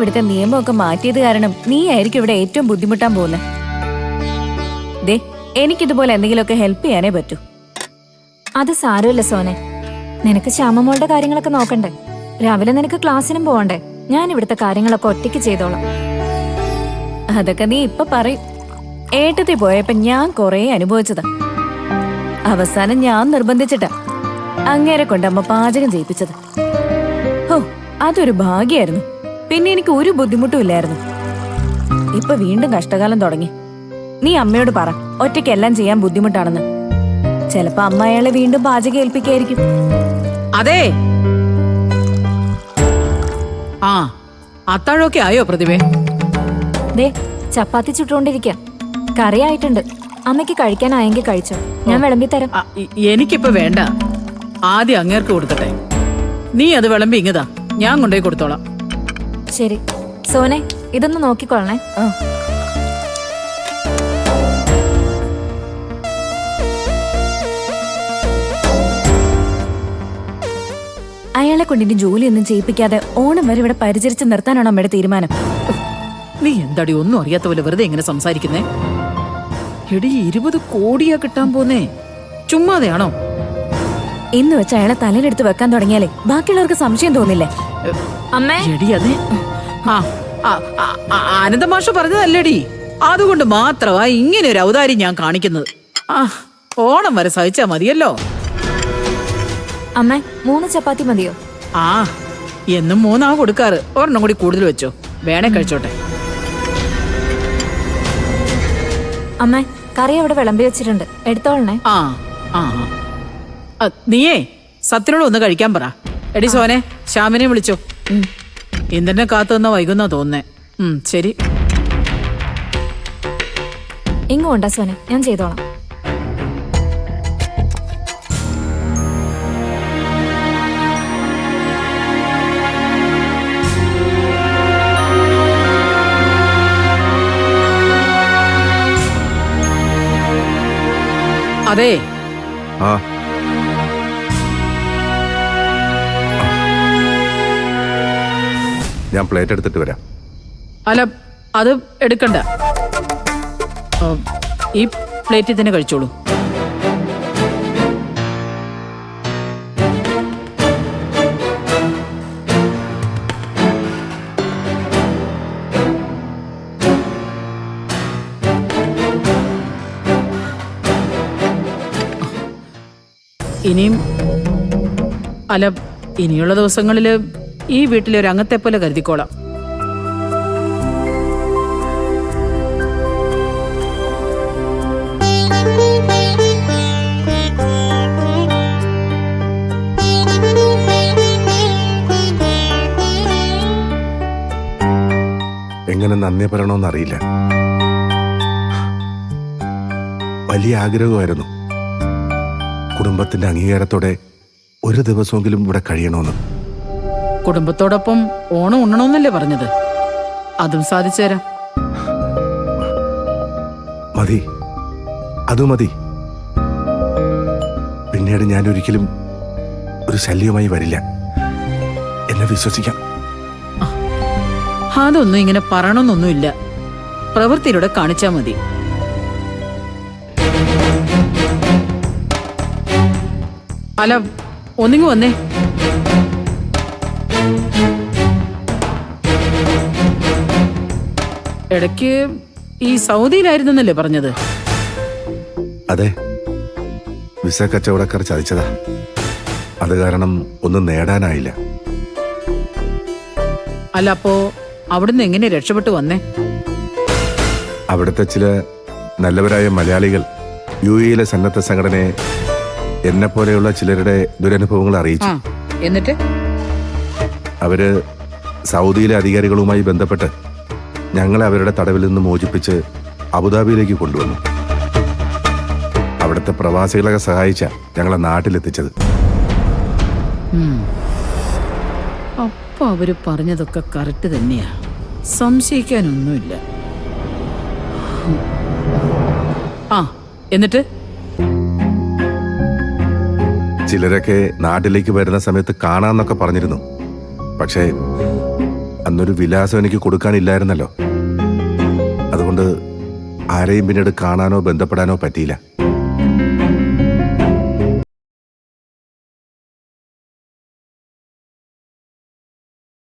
ഇവിടുത്തെ നിയമമൊക്കെ മാറ്റിയത് കാരണം നീ ആയിരിക്കും ഇവിടെ ഏറ്റവും ബുദ്ധിമുട്ടാൻ പോകുന്നത്. ദേ, എനിക്കിതുപോലെ എന്തെങ്കിലുമൊക്കെ ഹെൽപ്പ് ചെയ്യാനേ പറ്റൂ. അത് സാരമില്ല സോനെ. നിനക്ക് ശ്യാമമോളുടെ കാര്യങ്ങളൊക്കെ നോക്കണ്ടേ? രാവിലെ നിനക്ക് ക്ലാസ്സിനും പോവണ്ടേ? ഞാൻ ഇവിടുത്തെ കാര്യങ്ങളൊക്കെ ഒറ്റയ്ക്ക് ചെയ്തോളാം. അതൊക്കെ നീ ഇപ്പൊ പറയും. ഏട്ടത്തിൽ പോയപ്പോ ഞാൻ കൊറേ അനുഭവിച്ചതാ. അവസാനം ഞാൻ നിർബന്ധിച്ചിട്ടാ അങ്ങേരെ കൊണ്ട് അമ്മ പാചകം ചെയ്യിപ്പിച്ചത്. ഓ, അതൊരു ഭാഗ്യായിരുന്നു. പിന്നെ എനിക്ക് ഒരു ബുദ്ധിമുട്ടും ഇല്ലായിരുന്നു. ഇപ്പൊ വീണ്ടും കഷ്ടകാലം തുടങ്ങി. നീ അമ്മയോട് പറ, ഒറ്റയ്ക്ക് എല്ലാം ചെയ്യാൻ ബുദ്ധിമുട്ടാണെന്ന്. ചിലപ്പോ അമ്മ അയാളെ വീണ്ടും പാചകം ഏൽപ്പിക്കായിരിക്കും. അതെ, ആ അത്താഴമൊക്കെ ആയോ പ്രതിഭേ? ദേ, ചപ്പാത്തി ചുട്ടുകൊണ്ടിരിക്കുക. കറി ആയിട്ടുണ്ട്. അമ്മയ്ക്ക് കഴിക്കാനായെങ്കിൽ കഴിച്ചോ, ഞാൻ വിളമ്പി തരാം. എനിക്കിപ്പോ വേണ്ട, ആദ്യം അങ്ങേർക്ക് കൊടുക്കട്ടെ. നീ അത് വിളമ്പി ഇങ്ങതാ, ഞാൻ കൊണ്ടുപോയി കൊടുത്തോളാം. ശരി സോനെ, ഇതൊന്ന് നോക്കിക്കൊള്ളണേ. അയാളെ കൊണ്ട് ഇനി ജോലിയൊന്നും ചെയ്യിപ്പിക്കാതെ ഓണം വരെ ഇവിടെ പരിചരിച്ച് നിർത്താനാണ് അമ്മയുടെ തീരുമാനം. നീ എന്താടി ഒന്നും അറിയാത്ത പോലെ വെറുതെ എങ്ങനെ സംസാരിക്കുന്നേ? എടി 20 കോടിയാ കിട്ടാൻ പോന്നേ, ചുമ്മാതെയാണോ? എന്ന് വെച്ച് അയാളെ തലയിലെടുത്ത് വെക്കാൻ തുടങ്ങിയാലേ ബാക്കിയുള്ളവർക്ക് സംശയം തോന്നില്ലേ? അമ്മേ, എടി അതെ, ആനന്ദമാഷ പറഞ്ഞതല്ലേടി, അതുകൊണ്ട് മാത്രമാ ഇങ്ങനെ ഒരു ഔദാര്യം ഞാൻ കാണിക്കുന്നത്. ഓണം വരെ സഹിച്ചാ മതിയല്ലോ. അമ്മേ, 3 ചപ്പാത്തി മതിയോ? ആ, എന്നും 3 കൊടുക്കാറ്. ഒരെണ്ണം കൂടി കൂടുതൽ വെച്ചോ, വേണേ കഴിച്ചോട്ടെ. അമ്മേ, കറി അവിടെ വിളമ്പി വെച്ചിട്ടുണ്ട്, എടുത്തോളണേ. ആ ആ നീയേ സത്യനോട് ഒന്ന് കഴിക്കാൻ പറ. എടി സോനെ, ശ്യാമിനെ വിളിച്ചോ. ഇന്ദ്രനെ കാത്തു നിന്നാ വൈകുന്നാ തോന്നുന്നേ. ശരി. ഇങ്ങോട്ടാ സോനെ, ഞാൻ ചെയ്തോളാം. അതെ, ഞാൻ പ്ലേറ്റ് എടുത്തിട്ട് വരാം. അല്ല, അത് എടുക്കണ്ട. ഈ പ്ലേറ്റിൽ തന്നെ കഴിച്ചോളൂ. ഇനിയും അല്ല, ഇനിയുള്ള ദിവസങ്ങളില് ഈ വീട്ടിലെ ഒരു അംഗത്തെ പോലെ കരുതിക്കോളാം. എങ്ങനെ നന്ദി പറയണമെന്നറിയില്ല. വലിയ ആഗ്രഹമായിരുന്നു കുടുംബത്തിന്റെ അംഗീകാരത്തോടെ ഒരു ദിവസമെങ്കിലും ഇവിടെ കഴിയണമെന്ന്. കുടുംബത്തോടൊപ്പം ഓണം ഉണ്ണണമെന്നല്ലേ പറഞ്ഞത്? അതും സാധിച്ചു തരാം. മതി, അത് മതി. പിന്നീട് ഞാൻ ഒരിക്കലും ഒരു ശല്യമായി വരില്ല, എന്നെ വിശ്വസിക്കാം. അതൊന്നും ഇങ്ങനെ പറയണമെന്നൊന്നുമില്ല, പ്രവൃത്തിയിലൂടെ കാണിച്ചാ മതി. അല്ല, ഒന്നിങ്ങ് വന്നേ. ഇടയ്ക്ക് ഈ സൗദിയിലായിരുന്നല്ലേ പറഞ്ഞത്? അതെ, വിസ കച്ചവടക്കാർ ചതിച്ചതാ. അത് കാരണം ഒന്നും നേടാനായില്ല. അല്ല, അപ്പോ അവിടുന്ന് എങ്ങനെ രക്ഷപ്പെട്ടു വന്നേ? അവിടുത്തെ ചില നല്ലവരായ മലയാളികൾ UAE സന്നദ്ധ സംഘടനയെ എന്നെപ്പോലെയുള്ള ചിലരുടെ ദുരനുഭവങ്ങൾ അറിയിച്ചു. എന്നിട്ട് അവര് സൗദിയിലെ അധികാരികളുമായി ബന്ധപ്പെട്ട് ഞങ്ങളെ അവരുടെ തടവിൽ നിന്ന് മോചിപ്പിച്ച് അബുദാബിയിലേക്ക് കൊണ്ടുവന്നു. അവിടുത്തെ പ്രവാസികളൊക്കെ സഹായിച്ച ഞങ്ങളെ നാട്ടിലെത്തിച്ചത്. അപ്പൊ അവര് പറഞ്ഞതൊക്കെ കറക്റ്റ് തന്നെയാ, സംശയിക്കാനൊന്നുമില്ല. എന്നിട്ട് ചിലരൊക്കെ നാട്ടിലേക്ക് വരുന്ന സമയത്ത് കാണാന്നൊക്കെ പറഞ്ഞിരുന്നു. പക്ഷേ അന്നൊരു വിലാസം എനിക്ക് കൊടുക്കാനില്ലായിരുന്നല്ലോ. അതുകൊണ്ട് ആരെയും പിന്നീട് കാണാനോ ബന്ധപ്പെടാനോ പറ്റിയില്ല.